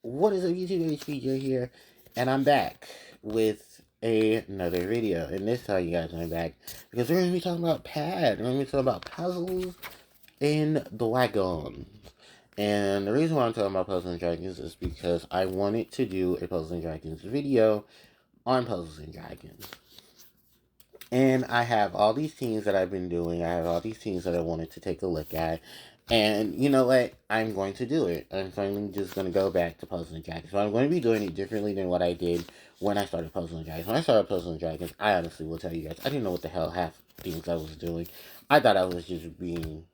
What is up, YouTube? HPJ here, and I'm back with another video. And this time, you guys, I'm back because we're going to be talking about pad. We're going to be talking about puzzles in the wagon. And the reason why I'm talking about Puzzles and Dragons is because I wanted to do a Puzzles and Dragons video on Puzzles and Dragons. And I have all these teams that I've been doing. I have all these teams that I wanted to take a look at. And you know what? I'm going to do it. I'm finally just going to go back to Puzzles and Dragons. So I'm going to be doing it differently than what I did when I started Puzzles and Dragons. When I started Puzzles and Dragons, I honestly will tell you guys, I didn't know what the hell half things I was doing. I thought I was just being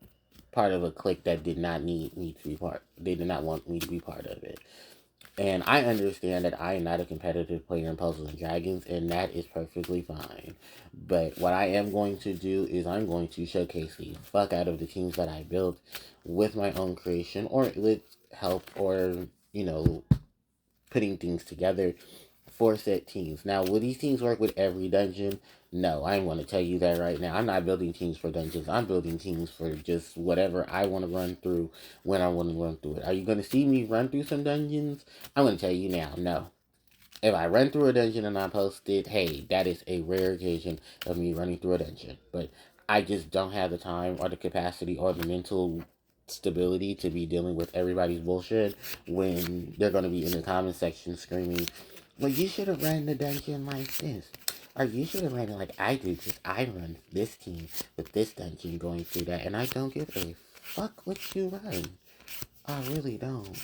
part of a clique that did not need me to be part. They did not want me to be part of it. And I understand that I am not a competitive player in Puzzles and Dragons, and that is perfectly fine. But what I am going to do is I'm going to showcase the fuck out of the teams that I built with my own creation, or with help, or, putting things together for set teams. Now, will these teams work with every dungeon? No, I'm going to tell you that right now. I'm not building teams for dungeons. I'm building teams for just whatever I want to run through when I want to run through it. Are you going to see me run through some dungeons? I'm going to tell you now, no. If I run through a dungeon and I post it, hey, that is a rare occasion of me running through a dungeon. But I just don't have the time or the capacity or the mental stability to be dealing with everybody's bullshit when they're going to be in the comment section screaming, well, you should have ran the dungeon like this. Or you should have ran it like I did, because I run this team with this dungeon going through that, and I don't give a fuck what you run. I really don't.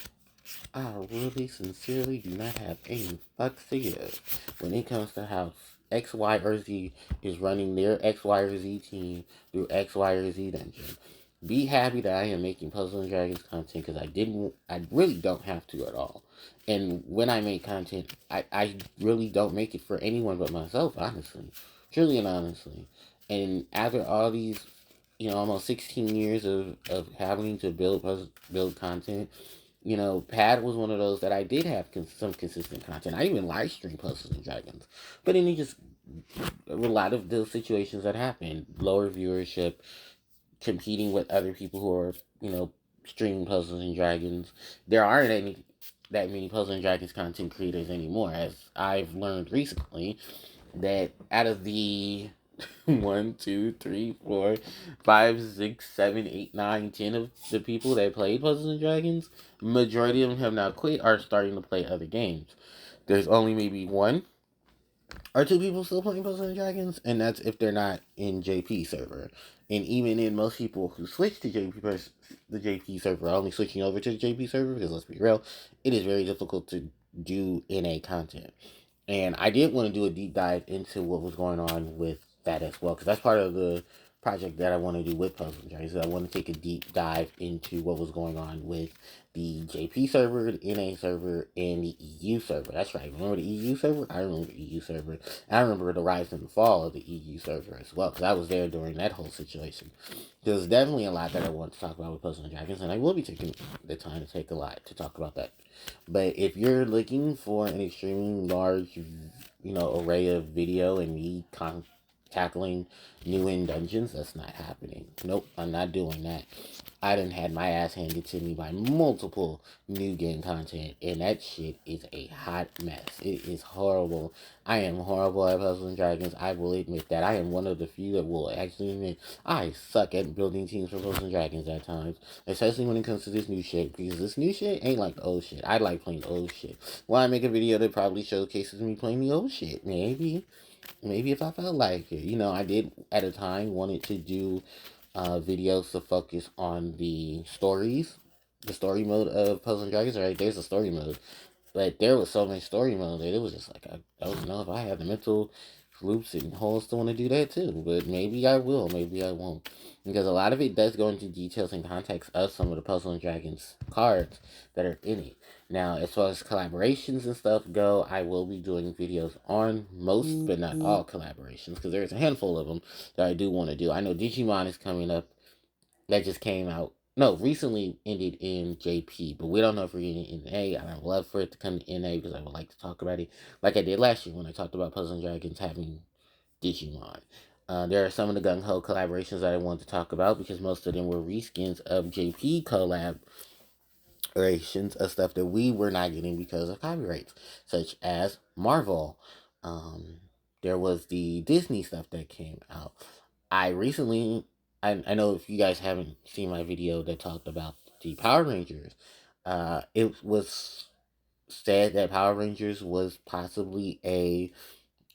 I really sincerely do not have any fucks to give when it comes to how X, Y, or Z is running their X, Y, or Z team through X, Y, or Z dungeon. Be happy that I am making Puzzle and Dragons content, because I really don't have to at all. And when I make content, I really don't make it for anyone but myself, honestly. Truly and honestly. And after all these, almost 16 years of having to build content, Pad was one of those that I did have some consistent content. I even live stream Puzzles and Dragons. But then a lot of those situations that happened, lower viewership, competing with other people who are, streaming Puzzles and Dragons. There aren't that many Puzzles and Dragons content creators anymore, as I've learned recently that out of the 1, 2, 3, 4, 5, 6, 7, 8, 9, 10 of the people that played Puzzles and Dragons, majority of them have now quit, are starting to play other games. There's only maybe one or two people still playing Puzzles and Dragons, and that's if they're not in JP server. And even in most people who switch to the JP server are only switching over to the JP server, because let's be real, it is very difficult to do NA content. And I did want to do a deep dive into what was going on with that as well, because that's part of the project that I want to do with Puzzle Dragons. I want to take a deep dive into what was going on with the JP server, the NA server, and the EU server. That's right. Remember the EU server? I remember the EU server. I remember the rise and fall of the EU server as well, because I was there during that whole situation. There's definitely a lot that I want to talk about with Puzzle Dragons, and I will be taking the time to take a lot to talk about that. But if you're looking for an extremely large, array of video and me tackling new end dungeons, that's not happening. Nope, I'm not doing that. I done had my ass handed to me by multiple new game content, and that shit is a hot mess. It is horrible. I am horrible at Puzzles and Dragons. I will admit that. I am one of the few that will actually admit I suck at building teams for Puzzles and Dragons at times, especially when it comes to this new shit, because this new shit ain't like the old shit. I like playing the old shit. Well, I make a video that probably showcases me playing the old shit. Maybe if I felt like it. I did at a time wanted to do videos to focus on the stories, the story mode of Puzzle and Dragons. Right, there's a story mode, but there was so much story mode that it was just like I don't know if I have the mental loops and holes to want to do that too. But maybe I will, maybe I won't, because a lot of it does go into details and context of some of the Puzzle and Dragons cards that are in it. Now, as far as collaborations and stuff go, I will be doing videos on most, but not all collaborations, because there's a handful of them that I do want to do. I know Digimon is coming up. That just came out. No, recently ended in JP, but we don't know if we're getting it in A. I would love for it to come to NA, because I would like to talk about it like I did last year when I talked about Puzzle and Dragons having Digimon. There are some of the Gung Ho collaborations that I want to talk about, because most of them were reskins of JP collab iterations of stuff that we were not getting because of copyrights, such as Marvel. Um, there was the Disney stuff that came out. I recently, I know if you guys haven't seen my video that talked about the Power Rangers, it was said that Power Rangers was possibly a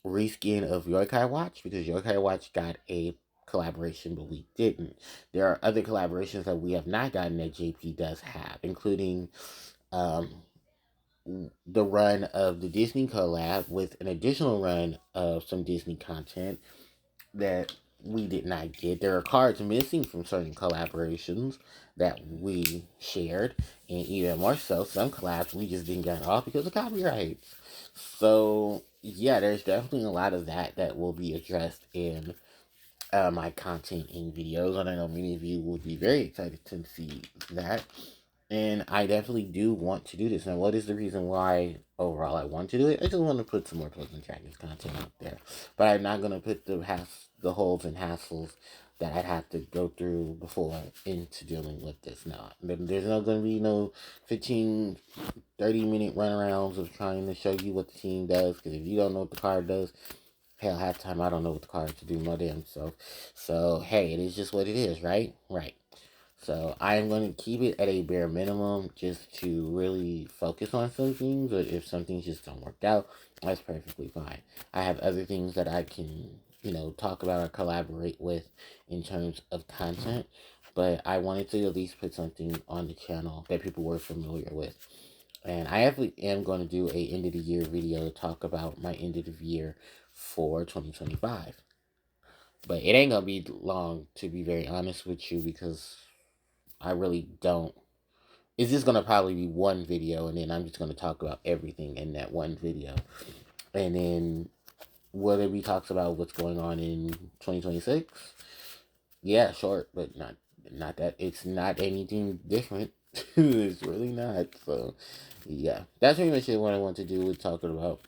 reskin of Yokai Watch because Yokai Watch got a collaboration, but we didn't. There are other collaborations that we have not gotten that JP does have, including um, the run of the Disney collab with an additional run of some Disney content that we did not get. There are cards missing from certain collaborations that we shared, and even more so, some collabs we just didn't get off because of copyrights. So yeah, there's definitely a lot of that will be addressed in my content in videos, and I know many of you would be very excited to see that. And I definitely do want to do this. Now, what is the reason why overall I want to do it? I just want to put some more Puzzle and Dragons content out there. But I'm not going to put the holes and hassles that I'd have to go through before into dealing with this now. There's not going to be no 15, 30-minute runarounds of trying to show you what the team does. Because if you don't know what the card does, hell, half the time I don't know what the card to do my damn self. So, hey, it is just what it is, right? Right. So I am going to keep it at a bare minimum just to really focus on some things. Or if some things just don't work out, that's perfectly fine. I have other things that I can, talk about or collaborate with in terms of content. But I wanted to at least put something on the channel that people were familiar with. And I actually am going to do a end of the year video to talk about my end of the year for 2025. But it ain't going to be long, to be very honest with you, because I really don't. It's just gonna probably be one video, and then I'm just gonna talk about everything in that one video, and then whether we talks about what's going on in 2026, yeah, short, but not that it's not anything different. It's really not. So, yeah, that's pretty much what I want to do with talking about.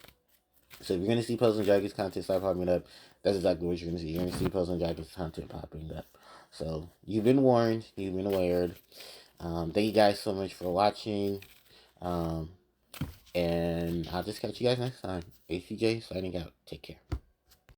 So if you're gonna see Puzzle and Dragons content start popping up, that's exactly what you're gonna see. You're gonna see Puzzle and Dragons content popping up. So you've been warned. You've been aware. Thank you guys so much for watching. Um, and I'll just catch you guys next time. ACJ signing out. Take care.